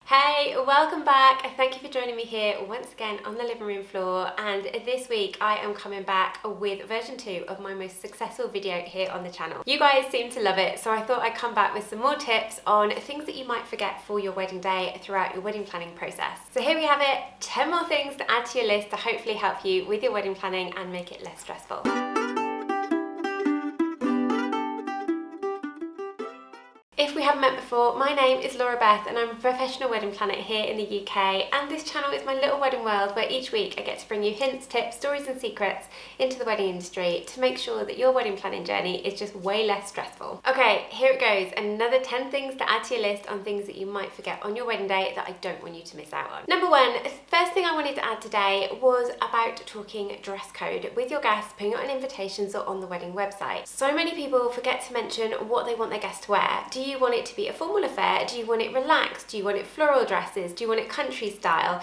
Hey, welcome back. Thank you for joining me here once again on the living room floor, and this week I am coming back with version 2 of my most successful video here on the channel. You guys seem to love it, so I thought I'd come back with some more tips on things that you might forget for your wedding day throughout your wedding planning process. So here we have it, 10 more things to add to your list to hopefully help you with your wedding planning and make it less stressful. If we haven't met before, my name is Beth and I'm a professional wedding planner here in the UK, and this channel is my little wedding world where each week I get to bring you hints, tips, stories and secrets into the wedding industry to make sure that your wedding planning journey is just way less stressful. Okay, here it goes, another 10 things to add to your list on things that you might forget on your wedding day that I don't want you to miss out on. Number one, first thing I wanted to add today was about talking dress code with your guests, putting it on invitations or on the wedding website. So many people forget to mention what they want their guests to wear. Do you want it to be a formal affair? Do you want it relaxed? Do you want it floral dresses? Do you want it country style?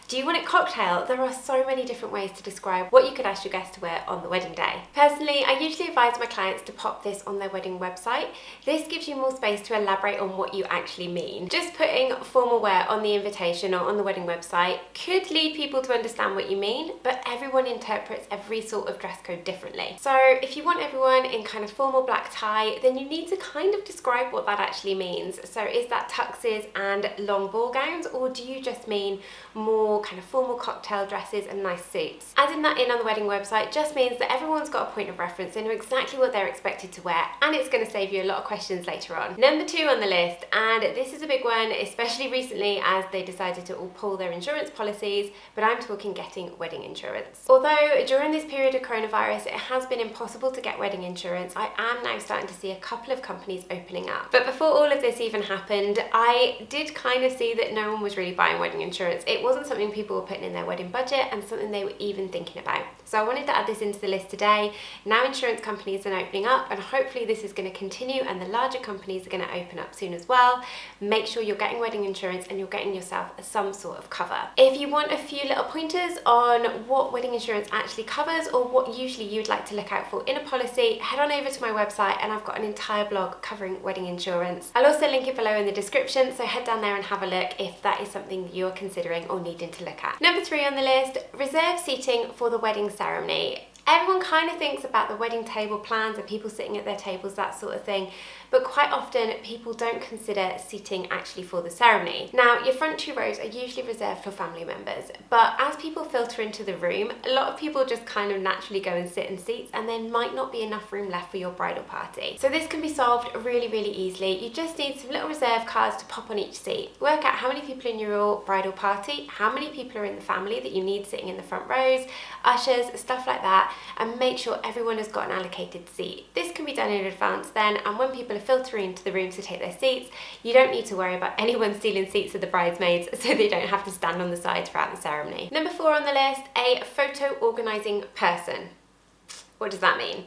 Do you want it cocktail? There are so many different ways to describe what you could ask your guests to wear on the wedding day. Personally, I usually advise my clients to pop this on their wedding website. This gives you more space to elaborate on what you actually mean. Just putting formal wear on the invitation or on the wedding website could lead people to understand what you mean, but everyone interprets every sort of dress code differently. So if you want everyone in kind of formal black tie, then you need to kind of describe what that actually means. So is that tuxes and long ball gowns, or do you just mean more kind of formal cocktail dresses and nice suits? Adding that in on the wedding website just means that everyone's got a point of reference and know exactly what they're expected to wear, and it's going to save you a lot of questions later on. Number 2 on the list, and this is a big one, especially recently as they decided to all pull their insurance policies, but I'm talking getting wedding insurance. Although during this period of coronavirus it has been impossible to get wedding insurance, I am now starting to see a couple of companies opening up. But before all of this even happened, I did kind of see that no one was really buying wedding insurance. It wasn't something people were putting in their wedding budget and something they were even thinking about. So I wanted to add this into the list today. Now insurance companies are opening up, and hopefully this is going to continue and the larger companies are going to open up soon as well. Make sure you're getting wedding insurance and you're getting yourself some sort of cover. If you want a few little pointers on what wedding insurance actually covers or what usually you'd like to look out for in a policy, head on over to my website and I've got an entire blog covering wedding insurance. I'll also link it below in the description, so head down there and have a look if that is something you're considering or needing to look at. Number 3 on the list, reserve seating for the wedding ceremony. Everyone kind of thinks about the wedding table plans and people sitting at their tables, that sort of thing, but quite often people don't consider seating actually for the ceremony. Now, your front 2 rows are usually reserved for family members, but as people filter into the room, a lot of people just kind of naturally go and sit in seats, and there might not be enough room left for your bridal party. So this can be solved really, really easily. You just need some little reserve cards to pop on each seat. Work out how many people in your bridal party, how many people are in the family that you need sitting in the front rows, ushers, stuff like that, and make sure everyone has got an allocated seat. This can be done in advance then, and when people are filtering into the rooms to take their seats, you don't need to worry about anyone stealing seats of the bridesmaids so they don't have to stand on the sides throughout the ceremony. Number 4 on the list, a photo organising person. What does that mean?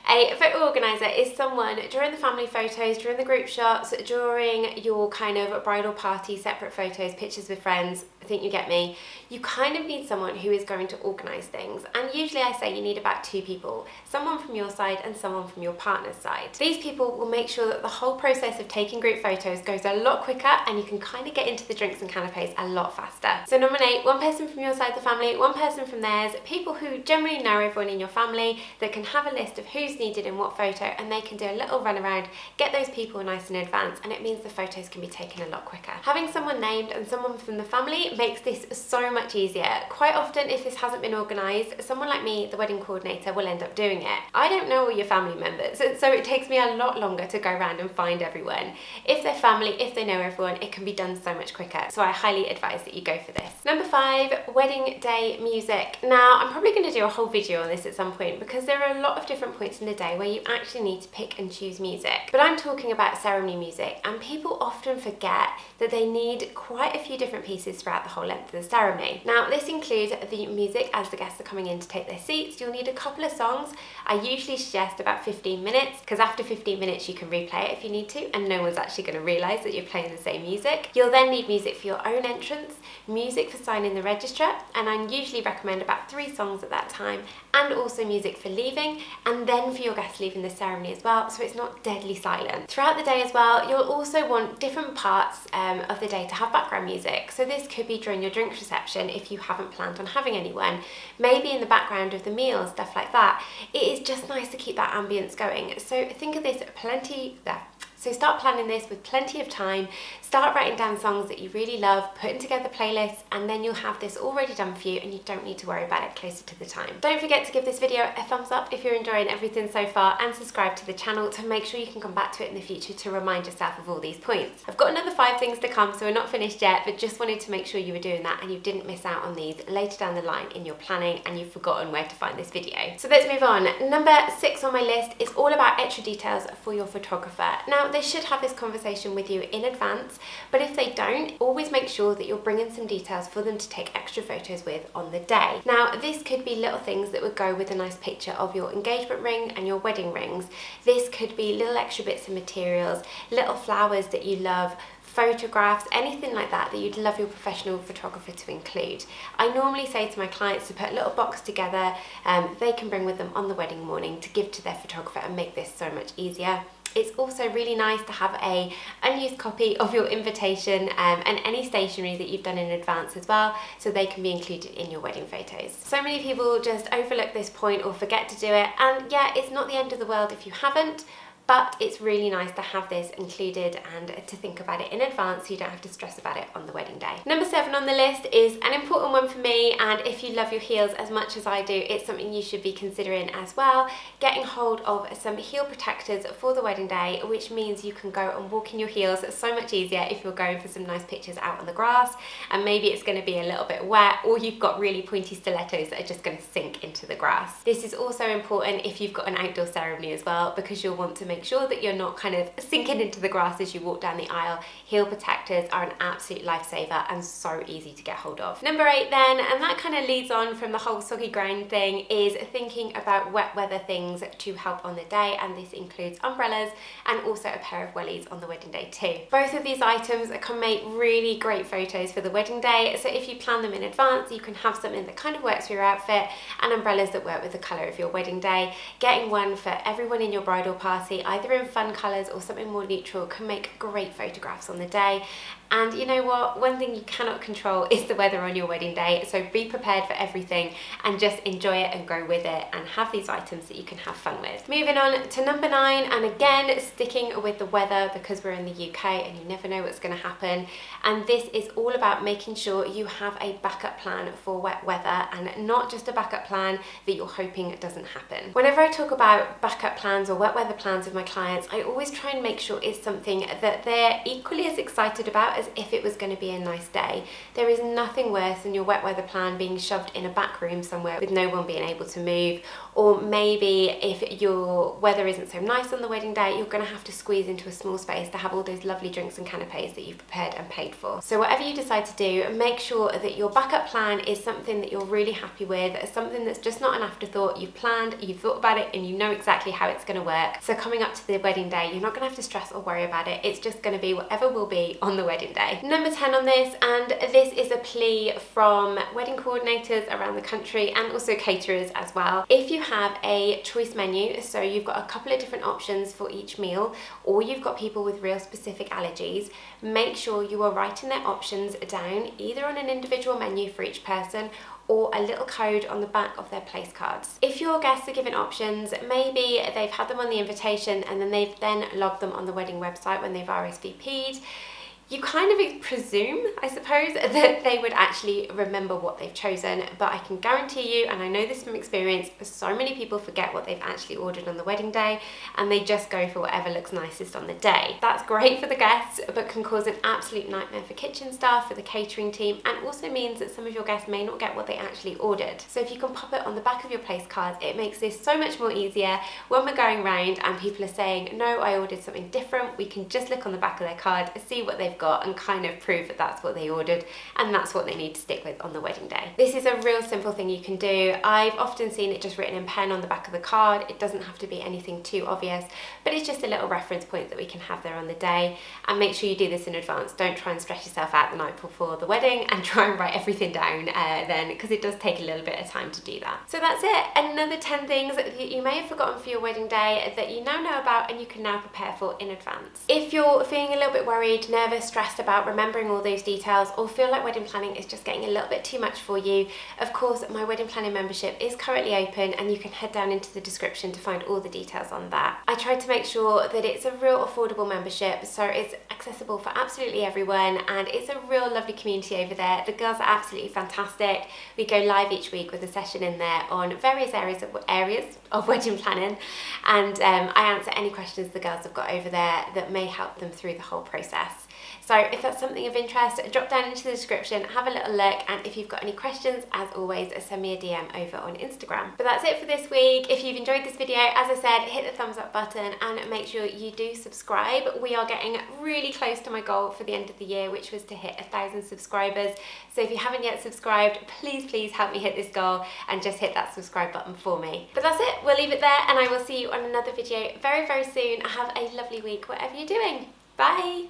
A photo organiser is someone during the family photos, during the group shots, during your kind of bridal party, separate photos, pictures with friends, I think you get me. You kind of need someone who is going to organise things, and usually I say you need about 2 people, someone from your side and someone from your partner's side. These people will make sure that the whole process of taking group photos goes a lot quicker and you can kind of get into the drinks and canapes a lot faster. So nominate one person from your side of the family, one person from theirs, people who generally know everyone in your family that can have a list of who's needed in what photo, and they can do a little run around, get those people nice in advance, and it means the photos can be taken a lot quicker. Having someone named and someone from the family makes this so much easier. Quite often, if this hasn't been organised, someone like me, the wedding coordinator, will end up doing it. I don't know all your family members, so it takes me a lot longer to go around and find everyone. If they're family, if they know everyone, it can be done so much quicker, so I highly advise that you go for this. Number 5, wedding day music. Now, I'm probably going to do a whole video on this at some point because there are a lot of different points in the day where you actually need to pick and choose music. But I'm talking about ceremony music, and people often forget that they need quite a few different pieces throughout the whole length of the ceremony. Now, this includes the music as the guests are coming in to take their seats. You'll need a couple of songs. I usually suggest about 15 minutes, because after 15 minutes you can replay it if you need to, and no one's actually going to realise that you're playing the same music. You'll then need music for your own entrance, music for signing the register, and I usually recommend about 3 songs at that time, and also music for leaving, and then for your guests leaving the ceremony as well, so it's not deadly silent. Throughout the day as well, you'll also want different parts of the day to have background music. So this could be during your drinks reception if you haven't planned on having anyone, maybe in the background of the meal, stuff like that. It is just nice to keep that ambience going. So think of this So start planning this with plenty of time, start writing down songs that you really love, putting together playlists, and then you'll have this already done for you and you don't need to worry about it closer to the time. Don't forget to give this video a thumbs up if you're enjoying everything so far, and subscribe to the channel to make sure you can come back to it in the future to remind yourself of all these points. I've got another 5 things to come, so we're not finished yet, but just wanted to make sure you were doing that and you didn't miss out on these later down the line in your planning and you've forgotten where to find this video. So let's move on. Number 6 on my list is all about extra details for your photographer. Now, they should have this conversation with you in advance, but if they don't, always make sure that you're bringing some details for them to take extra photos with on the day. Now, this could be little things that would go with a nice picture of your engagement ring and your wedding rings. This could be little extra bits of materials, little flowers that you love, photographs, anything like that you'd love your professional photographer to include. I normally say to my clients to put a little box together they can bring with them on the wedding morning to give to their photographer and make this so much easier. It's also really nice to have a unused copy of your invitation and any stationery that you've done in advance as well, so they can be included in your wedding photos. So many people just overlook this point or forget to do it, and yeah, it's not the end of the world if you haven't, but it's really nice to have this included and to think about it in advance so you don't have to stress about it on the wedding day. Number 7 on the list is an important one for me, and if you love your heels as much as I do, it's something you should be considering as well. Getting hold of some heel protectors for the wedding day, which means you can go and walk in your heels so much easier if you're going for some nice pictures out on the grass and maybe it's going to be a little bit wet, or you've got really pointy stilettos that are just going to sink into the grass. This is also important if you've got an outdoor ceremony as well, because you'll want to make sure that you're not kind of sinking into the grass as you walk down the aisle. Heel protectors are an absolute lifesaver and so easy to get hold of. Number 8 then, and that kind of leads on from the whole soggy ground thing, is thinking about wet weather things to help on the day, and this includes umbrellas and also a pair of wellies on the wedding day too. Both of these items can make really great photos for the wedding day, so if you plan them in advance, you can have something that kind of works for your outfit and umbrellas that work with the colour of your wedding day. Getting one for everyone in your bridal party, either in fun colours or something more neutral, can make great photographs on the day. And you know what? One thing you cannot control is the weather on your wedding day, so be prepared for everything and just enjoy it and go with it and have these items that you can have fun with. Moving on to number 9, and again sticking with the weather because we're in the UK and you never know what's going to happen, and this is all about making sure you have a backup plan for wet weather and not just a backup plan that you're hoping doesn't happen. Whenever I talk about backup plans or wet weather plans with my clients, I always try and make sure it's something that they're equally as excited about as if it was going to be a nice day. There is nothing worse than your wet weather plan being shoved in a back room somewhere with no one being able to move, or maybe if your weather isn't so nice on the wedding day, you're going to have to squeeze into a small space to have all those lovely drinks and canapes that you've prepared and paid for. So whatever you decide to do, make sure that your backup plan is something that you're really happy with, something that's just not an afterthought. You've planned, you've thought about it, and you know exactly how it's going to work. So coming up to the wedding day, you're not going to have to stress or worry about it. It's just going to be whatever will be on the wedding day. Number 10 on this, and this is a plea from wedding coordinators around the country and also caterers as well. If you have a choice menu, so you've got a couple of different options for each meal, or you've got people with real specific allergies, make sure you are writing their options down either on an individual menu for each person or a little code on the back of their place cards. If your guests are given options, maybe they've had them on the invitation and then they've logged them on the wedding website when they've RSVP'd, you kind of presume, I suppose, that they would actually remember what they've chosen, but I can guarantee you, and I know this from experience, so many people forget what they've actually ordered on the wedding day and they just go for whatever looks nicest on the day. That's great for the guests, but can cause an absolute nightmare for kitchen staff, for the catering team, and also means that some of your guests may not get what they actually ordered. So if you can pop it on the back of your place cards, it makes this so much more easier when we're going round and people are saying, no, I ordered something different. We can just look on the back of their card, see what they've got, and kind of prove that that's what they ordered and that's what they need to stick with on the wedding day. This is a real simple thing you can do. I've often seen it just written in pen on the back of the card. It doesn't have to be anything too obvious, but it's just a little reference point that we can have there on the day. And make sure you do this in advance. Don't try and stress yourself out the night before the wedding and try and write everything down then, because it does take a little bit of time to do that. So that's it. Another 10 things that you may have forgotten for your wedding day that you now know about and you can now prepare for in advance. If you're feeling a little bit worried, nervous, stressed about remembering all those details or feel like wedding planning is just getting a little bit too much for you, of course my wedding planning membership is currently open and you can head down into the description to find all the details on that. I tried to make sure that it's a real affordable membership, so it's accessible for absolutely everyone, and it's a real lovely community over there. The girls are absolutely fantastic. We go live each week with a session in there on various areas of wedding planning, and I answer any questions the girls have got over there that may help them through the whole process. So if that's something of interest, drop down into the description, have a little look, and if you've got any questions, as always, send me a DM over on Instagram. But that's it for this week. If you've enjoyed this video, as I said, hit the thumbs up button and make sure you do subscribe. We are getting really close to my goal for the end of the year, which was to hit 1,000 subscribers. So if you haven't yet subscribed, please help me hit this goal and just hit that subscribe button for me. But that's it, we'll leave it there, and I will see you on another video very soon. Have a lovely week, whatever you're doing. Bye!